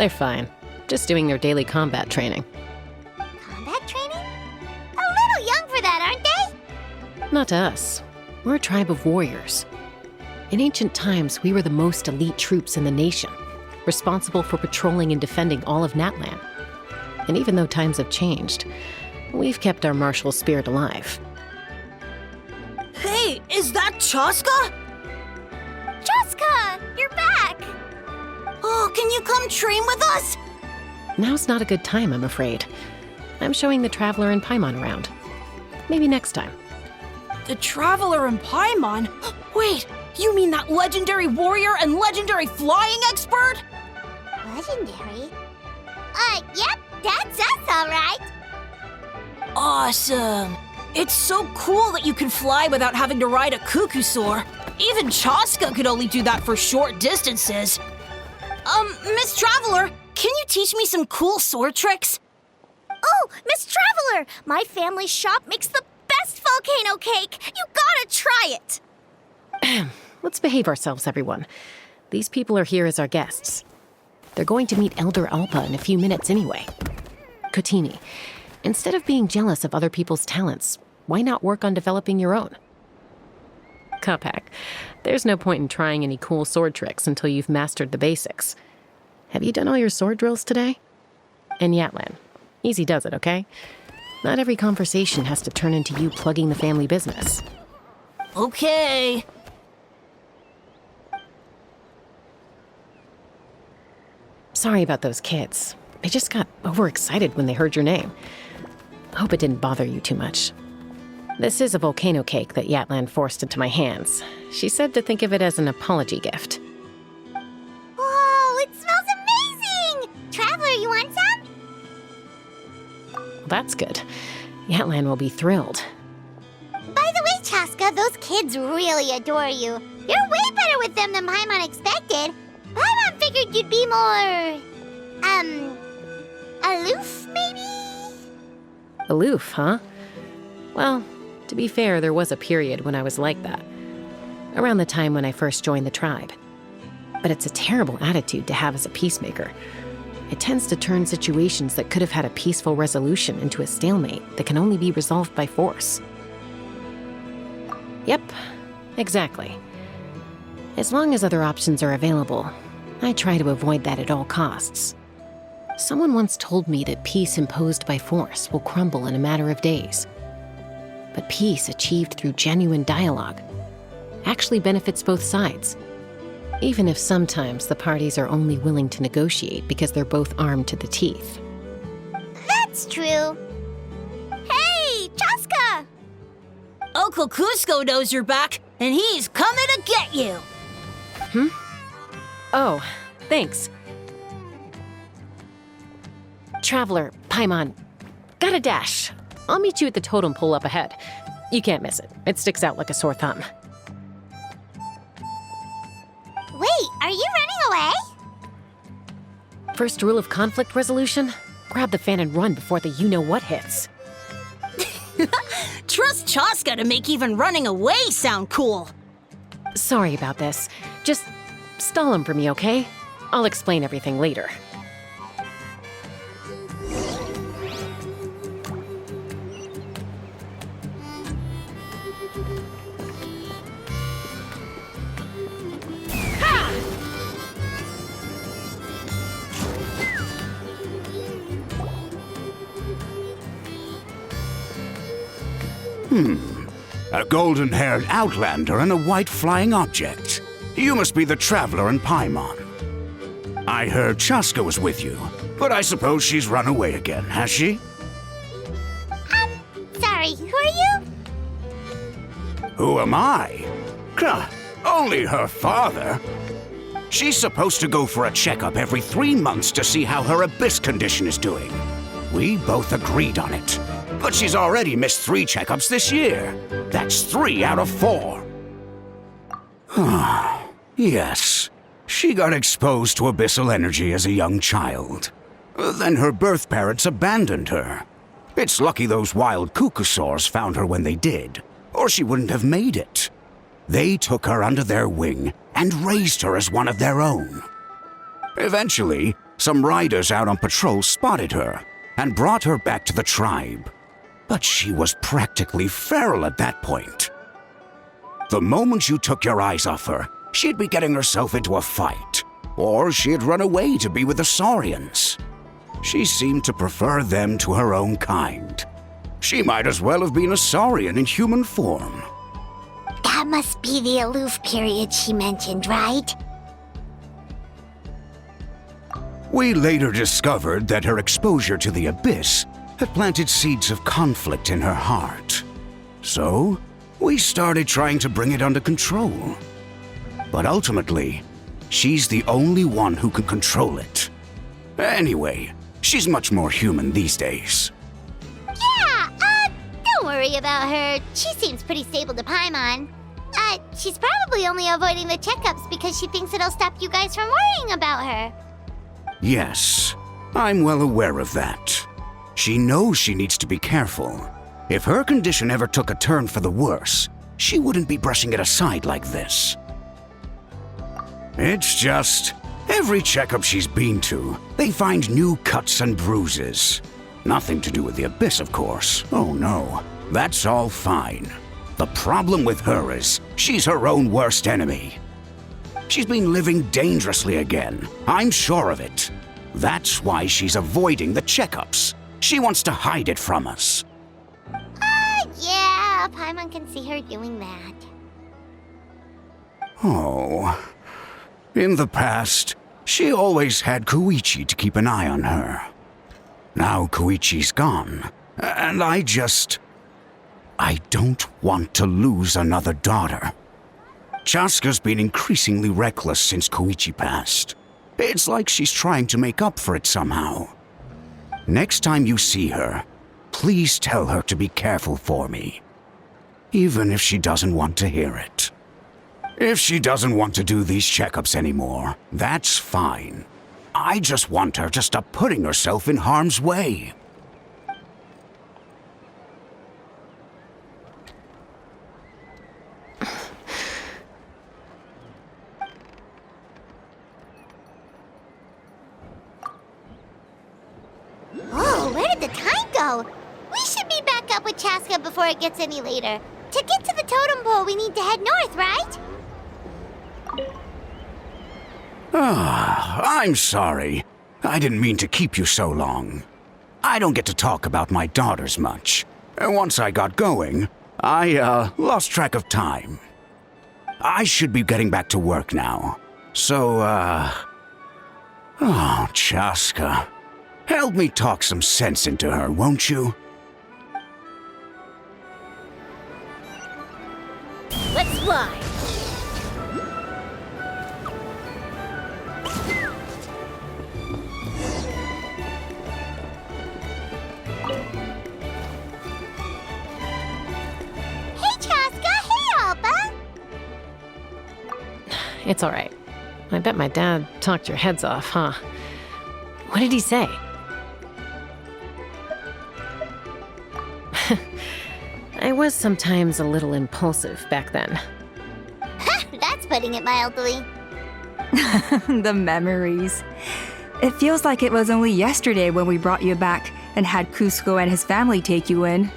They're fine. Just doing their daily combat training. Combat training? A little young for that, aren't they? Not to us. We're a tribe of warriors. In ancient times, we were the most elite troops in the nation, responsible for patrolling and defending all of Natlan. And even though times have changed, we've kept our martial spirit alive. Hey, is that Chaska? Chaska, you're back! Oh, can you come train with us? Now's not a good time, I'm afraid. I'm showing the Traveler and Paimon around. Maybe next time. The Traveler and Paimon? Wait, you mean that legendary warrior and legendary flying expert? Legendary? Yep, that's us, all right. Awesome. It's so cool that you can fly without having to ride a cuckoosaur. Even Chaska could only do that for short distances. Miss Traveler, can you teach me some cool sword tricks? Oh, Miss Traveler, my family's shop makes the best volcano cake. You gotta try it. Let's behave ourselves, everyone. These people are here as our guests. They're going to meet Elder Alpa in a few minutes anyway. Kotini, instead of being jealous of other people's talents, why not work on developing your own? Kapak, there's no point in trying any cool sword tricks until you've mastered the basics. Have you done all your sword drills today? And Yatlan, easy does it, okay? Not every conversation has to turn into you plugging the family business. Okay. Sorry about those kids. They just got overexcited when they heard your name. Hope it didn't bother you too much. This is a volcano cake that Yatlan forced into my hands. She said to think of it as an apology gift. Whoa, it smells amazing! Traveler, you want some? Well, that's good. Yatlan will be thrilled. By the way, Chaska, those kids really adore you. You're way better with them than Paimon expected. Paimon figured you'd be more... aloof, maybe? Aloof, huh? Well, to be fair, there was a period when I was like that. Around the time when I first joined the tribe. But it's a terrible attitude to have as a peacemaker. It tends to turn situations that could have had a peaceful resolution into a stalemate that can only be resolved by force. Yep, exactly. As long as other options are available, I try to avoid that at all costs. Someone once told me that peace imposed by force will crumble in a matter of days. But peace achieved through genuine dialogue actually benefits both sides, even if sometimes the parties are only willing to negotiate because they're both armed to the teeth. That's true. Hey, Chaska! Uncle Cusco knows you're back, and he's coming to get you. Oh, thanks. Traveler, Paimon, got a dash. I'll meet you at the totem pole up ahead. You can't miss it. It sticks out like a sore thumb. Wait, are you running away? First rule of conflict resolution? Grab the fan and run before the you-know-what hits. Trust Chaska to make even running away sound cool. Sorry about this. Just stall him for me, okay? I'll explain everything later. A golden-haired outlander and a white flying object. You must be the Traveler and Paimon. I heard Chaska was with you, but I suppose she's run away again, has she? Sorry, who are you? Who am I? Only her father. She's supposed to go for a checkup every 3 months to see how her abyss condition is doing. We both agreed on it. But she's already missed 3 checkups this year. That's 3 out of 4. Yes. She got exposed to abyssal energy as a young child. Then her birth parents abandoned her. It's lucky those wild cuckoosaurs found her when they did, or she wouldn't have made it. They took her under their wing and raised her as one of their own. Eventually, Some riders out on patrol spotted her and brought her back to the tribe. But she was practically feral at that point. The moment you took your eyes off her, she'd be getting herself into a fight, or she'd run away to be with the Saurians. She seemed to prefer them to her own kind. She might as well have been a Saurian in human form. That must be the aloof period she mentioned, right? We later discovered that her exposure to the abyss had planted seeds of conflict in her heart. So, we started trying to bring it under control. But ultimately, she's the only one who can control it. Anyway, she's much more human these days. Yeah, don't worry about her. She seems pretty stable to Paimon. She's probably only avoiding the checkups because she thinks it'll stop you guys from worrying about her. Yes, I'm well aware of that. She knows she needs to be careful. If her condition ever took a turn for the worse, she wouldn't be brushing it aside like this. It's just, every checkup she's been to, they find new cuts and bruises. Nothing to do with the abyss, of course. Oh no, that's all fine. The problem with her is, she's her own worst enemy. She's been living dangerously again. I'm sure of it. That's why she's avoiding the checkups. She wants to hide it from us. Yeah, Paimon can see her doing that. Oh. In the past, she always had Koichi to keep an eye on her. Now Koichi's gone, and I don't want to lose another daughter. Chaska's been increasingly reckless since Koichi passed. It's like she's trying to make up for it somehow. Next time you see her, please tell her to be careful for me. Even if she doesn't want to hear it. If she doesn't want to do these checkups anymore, that's fine. I just want her to stop putting herself in harm's way. Whoa, where did the time go? We should be back up with Chaska before it gets any later. To get to the totem pole, we need to head north, right? I'm sorry. I didn't mean to keep you so long. I don't get to talk about my daughters much. Once I got going, I lost track of time. I should be getting back to work now. So, oh, Chaska. Help me talk some sense into her, won't you? Let's fly! Hey, Chaska! Hey, Alba! It's all right. I bet my dad talked your heads off, huh? What did he say? I was sometimes a little impulsive back then. That's putting it mildly. The memories. It feels like it was only yesterday when we brought you back and had Cusco and his family take you in.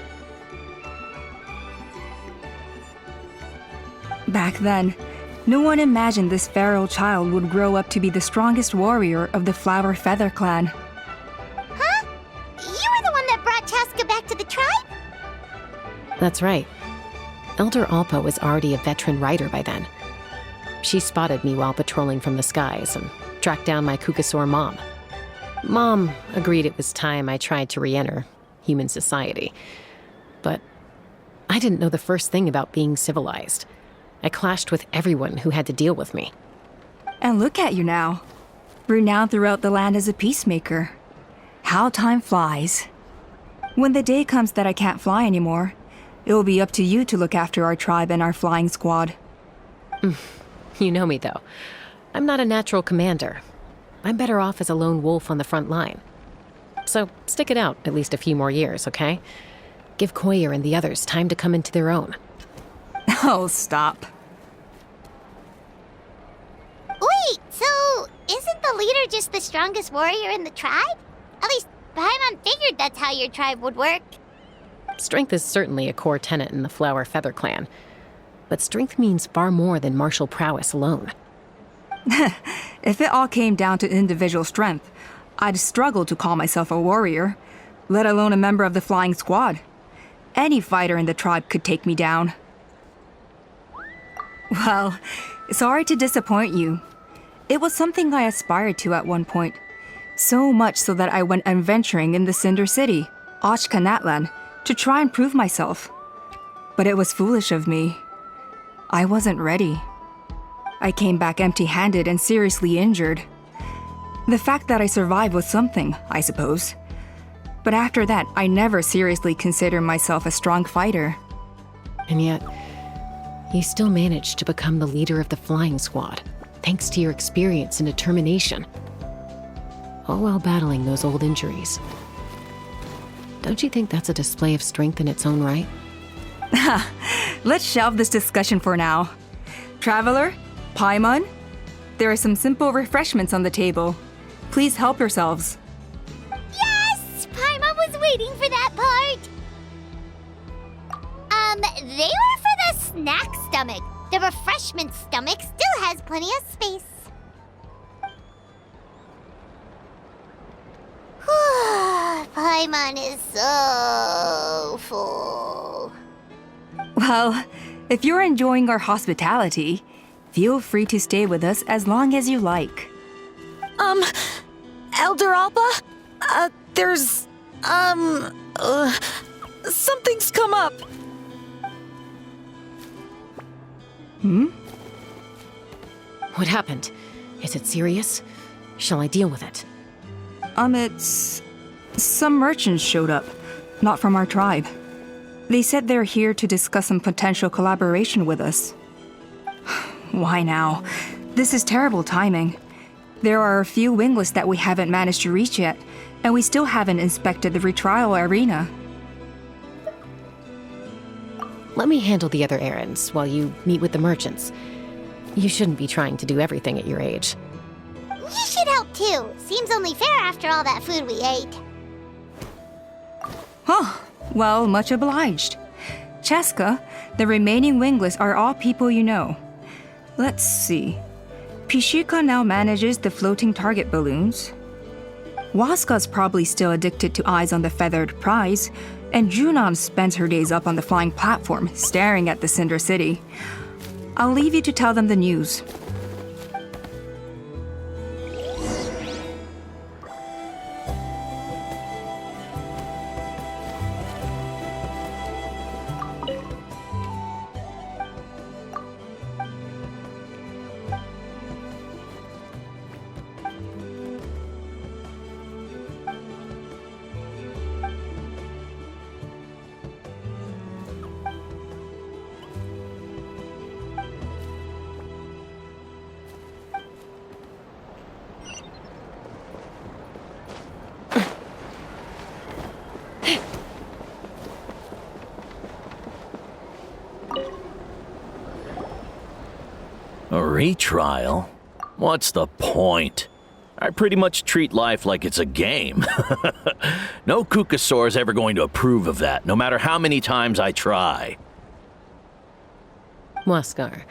Back then, no one imagined this feral child would grow up to be the strongest warrior of the Flower Feather clan. Huh? You were the one that brought Chaska back to the tribe? That's right. Elder Alpa was already a veteran rider by then. She spotted me while patrolling from the skies and tracked down my Kukasaur mom. Mom agreed it was time I tried to re-enter human society. But I didn't know the first thing about being civilized. I clashed with everyone who had to deal with me. And look at you now, renowned throughout the land as a peacemaker. How time flies. When the day comes that I can't fly anymore, it will be up to you to look after our tribe and our flying squad. You know me, though. I'm not a natural commander. I'm better off as a lone wolf on the front line. So stick it out at least a few more years, okay? Give Koyer and the others time to come into their own. Oh, stop. Wait, so isn't the the leader just the strongest warrior in the tribe? At least, Paimon figured that's how your tribe would work. Strength is certainly a core tenet in the Flower Feather clan. But strength means far more than martial prowess alone. If it all came down to individual strength, I'd struggle to call myself a warrior, let alone a member of the flying squad. Any fighter in the tribe could take me down. Well, sorry to disappoint you. It was something I aspired to at one point. So much so that I went adventuring in the Cinder City, Ashkanatlan, to try and prove myself. But it was foolish of me. I wasn't ready. I came back empty-handed and seriously injured. The fact that I survived was something, I suppose. But after that, I never seriously considered myself a strong fighter. And yet, you still managed to become the leader of the flying squad, thanks to your experience and determination. All while battling those old injuries. Don't you think that's a display of strength in its own right? Let's shelve this discussion for now. Traveler, Paimon, there are some simple refreshments on the table. Please help yourselves. Yes! Paimon was waiting for that part! They were for the snack stomach. The refreshment stomach still has plenty of space. Paimon is so full. Well, if you're enjoying our hospitality, feel free to stay with us as long as you like. Elder Alpa? Something's come up. What happened? Is it serious? Shall I deal with it? It's... Some merchants showed up, not from our tribe. They said they're here to discuss some potential collaboration with us. Why now? This is terrible timing. There are a few wingless that we haven't managed to reach yet, and we still haven't inspected the retrial arena. Let me handle the other errands while you meet with the merchants. You shouldn't be trying to do everything at your age. You should help too. Seems only fair after all that food we ate. Huh. Well, much obliged. Cheska, the remaining wingless are all people you know. Let's see. Pishika now manages the floating target balloons. Waska's probably still addicted to eyes on the feathered prize, and Junon spends her days up on the flying platform, staring at the Cinder City. I'll leave you to tell them the news. A retrial? What's the point? I pretty much treat life like it's a game. No Kukasaur's ever going to approve of that, no matter how many times I try. Waskar,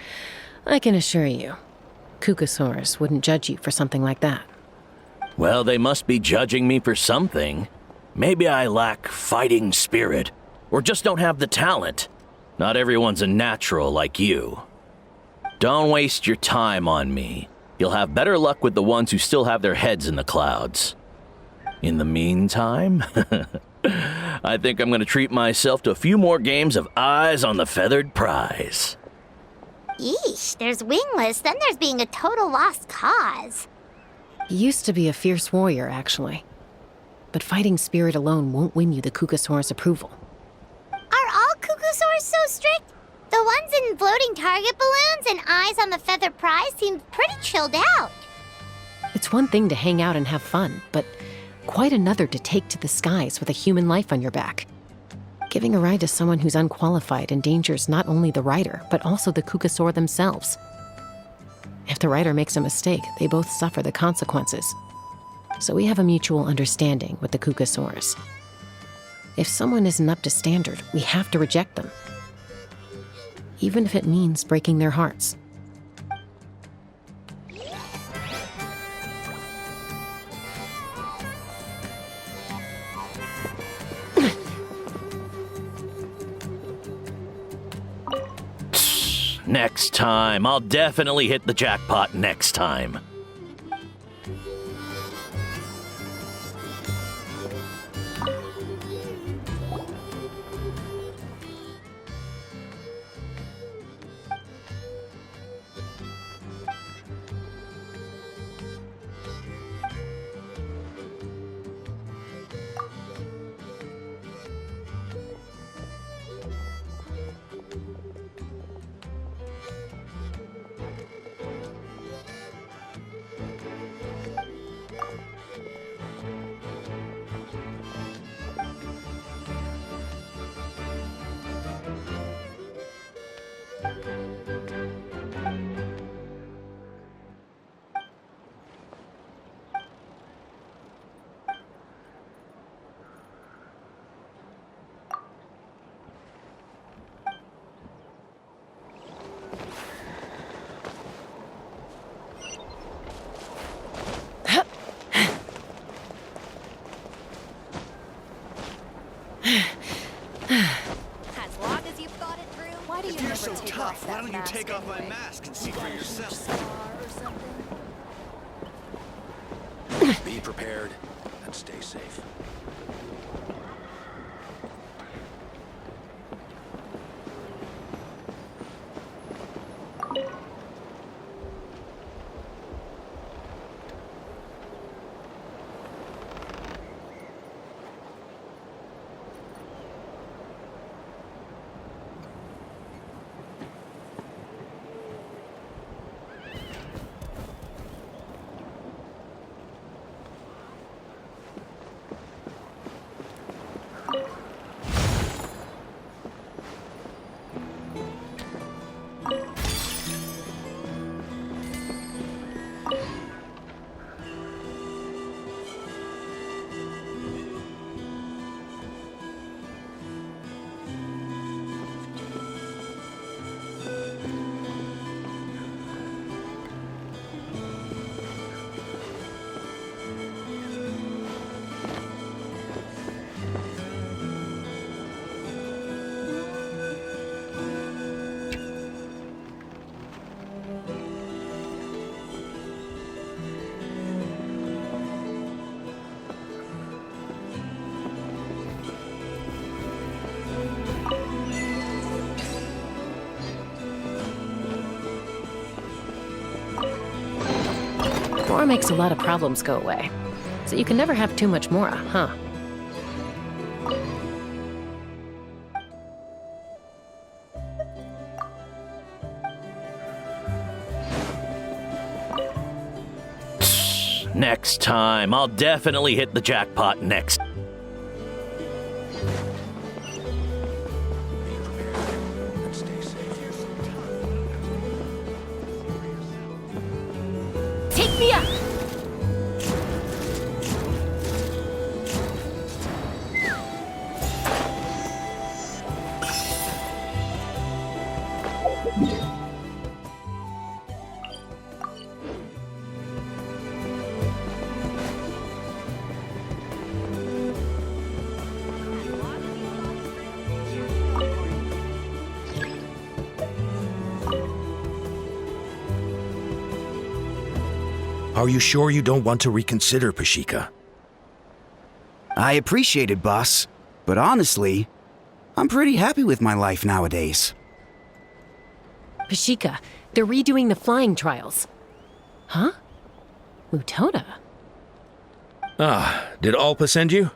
I can assure you, Kukasaurs wouldn't judge you for something like that. Well, they must be judging me for something. Maybe I lack fighting spirit, or just don't have the talent. Not everyone's a natural like you. Don't waste your time on me. You'll have better luck with the ones who still have their heads in the clouds. In the meantime, I think I'm going to treat myself to a few more games of Eyes on the Feathered Prize. Yeesh, there's wingless, then there's being a total lost cause. You used to be a fierce warrior, actually. But fighting spirit alone won't win you the Kukasaur's approval. Are all Kukusaurs so strict? The ones in floating target balloons and Eyes on the Feather Prize seemed pretty chilled out. It's one thing to hang out and have fun, but quite another to take to the skies with a human life on your back. Giving a ride to someone who's unqualified endangers not only the rider, but also the Kukasaur themselves. If the writer makes a mistake, they both suffer the consequences. So we have a mutual understanding with the Kukasaurs. If someone isn't up to standard, we have to reject them. Even if it means breaking their hearts. Next time. I'll definitely hit the jackpot next time. As long as you've thought it through, why do you If you're never so take tough, off why that don't you mask take off my anyway? mask and see for yourself? Scar or something? Be prepared and stay safe. Mora makes a lot of problems go away. So you can never have too much Mora, huh? Next time. I'll definitely hit the jackpot next. Take me up! Are you sure you don't want to reconsider, Pashika? I appreciate it, boss. But honestly, I'm pretty happy with my life nowadays. Pashika, they're redoing the flying trials. Huh? Mutoda? Ah, did Alpa send you?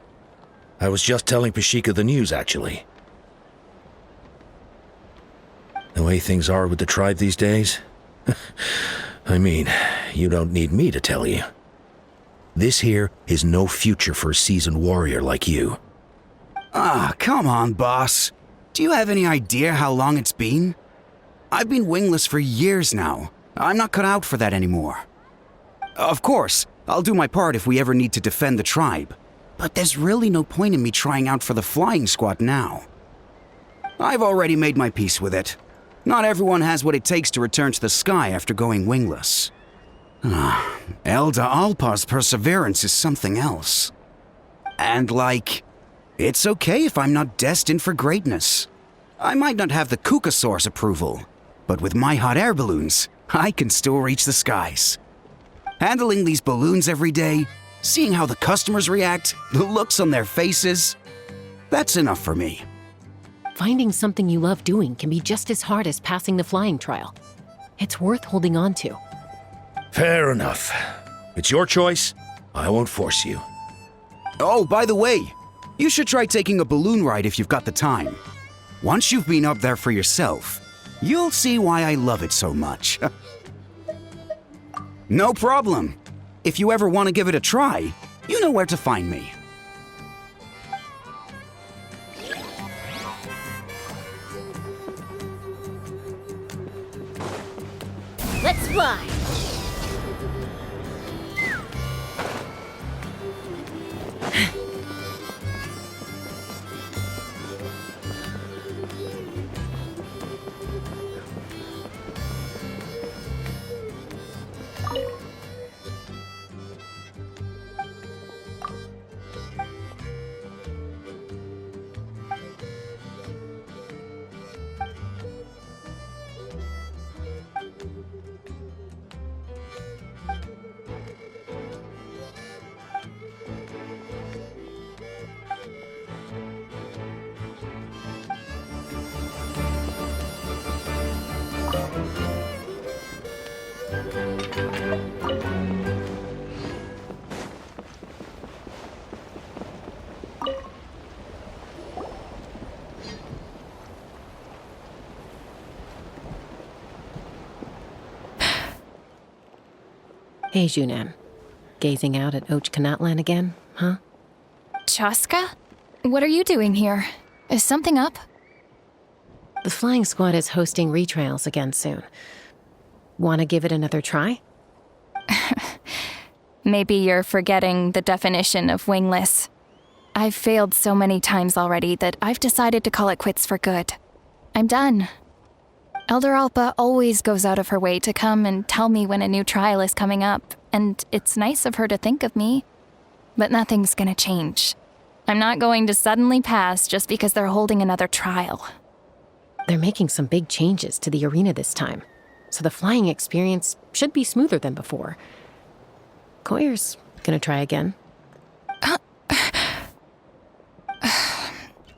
I was just telling Pashika the news, actually. The way things are with the tribe these days? I mean, you don't need me to tell you. This here is no future for a seasoned warrior like you. Ah, come on, boss. Do you have any idea how long it's been? I've been wingless for years now, I'm not cut out for that anymore. Of course, I'll do my part if we ever need to defend the tribe. But there's really no point in me trying out for the flying squad now. I've already made my peace with it. Not everyone has what it takes to return to the sky after going wingless. Elder Alpa's perseverance is something else. And it's okay if I'm not destined for greatness. I might not have the Kukasaur's approval, but with my hot air balloons, I can still reach the skies. Handling these balloons every day, seeing how the customers react, the looks on their faces, that's enough for me. Finding something you love doing can be just as hard as passing the flying trial. It's worth holding on to. Fair enough. It's your choice. I won't force you. Oh, by the way, you should try taking a balloon ride if you've got the time. Once you've been up there for yourself, you'll see why I love it so much. No problem. If you ever want to give it a try, you know where to find me. Let's fly. Hey, Junan. Gazing out at Ochkanatlan again, huh? Chaska? What are you doing here? Is something up? The flying squad is hosting retrials again soon. Want to give it another try? Maybe you're forgetting the definition of wingless. I've failed so many times already that I've decided to call it quits for good. I'm done. Elder Alpa always goes out of her way to come and tell me when a new trial is coming up, and it's nice of her to think of me. But nothing's gonna change. I'm not going to suddenly pass just because they're holding another trial. They're making some big changes to the arena this time, so the flying experience should be smoother than before. Koyer's gonna try again.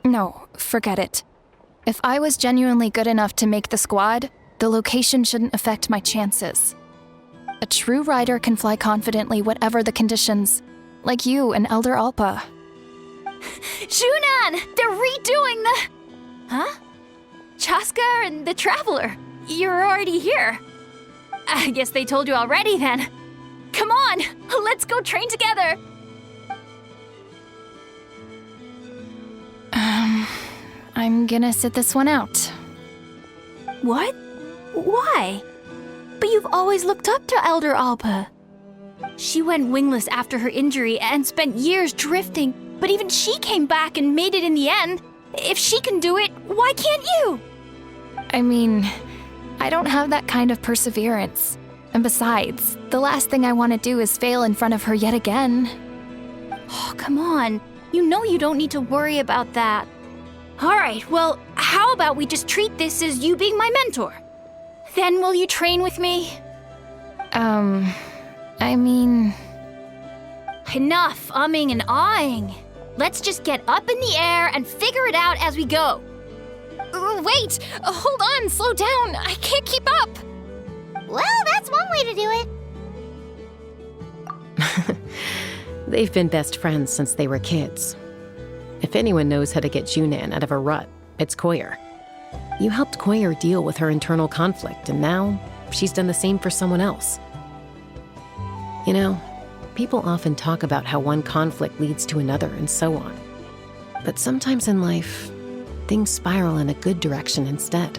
No, forget it. If I was genuinely good enough to make the squad, the location shouldn't affect my chances. A true rider can fly confidently whatever the conditions, like you and Elder Alpa. Junan! They're redoing the... Huh? Chaska and the Traveler. You're already here. I guess they told you already then. Come on, let's go train together. I'm gonna sit this one out. What? Why? But you've always looked up to Elder Alpa. She went wingless after her injury and spent years drifting, but even she came back and made it in the end. If she can do it, why can't you? I mean, I don't have that kind of perseverance. And besides, the last thing I want to do is fail in front of her yet again. Oh, come on. You know you don't need to worry about that. All right, well, how about we just treat this as you being my mentor? Then will you train with me? I mean... Enough umming and ahhing. Let's just get up in the air and figure it out as we go. Wait! Hold on, slow down! I can't keep up! Well, that's one way to do it. They've been best friends since they were kids. If anyone knows how to get Junan out of a rut, it's Koyer. You helped Koyer deal with her internal conflict, and now she's done the same for someone else. You know, people often talk about how one conflict leads to another and so on. But sometimes in life, things spiral in a good direction instead.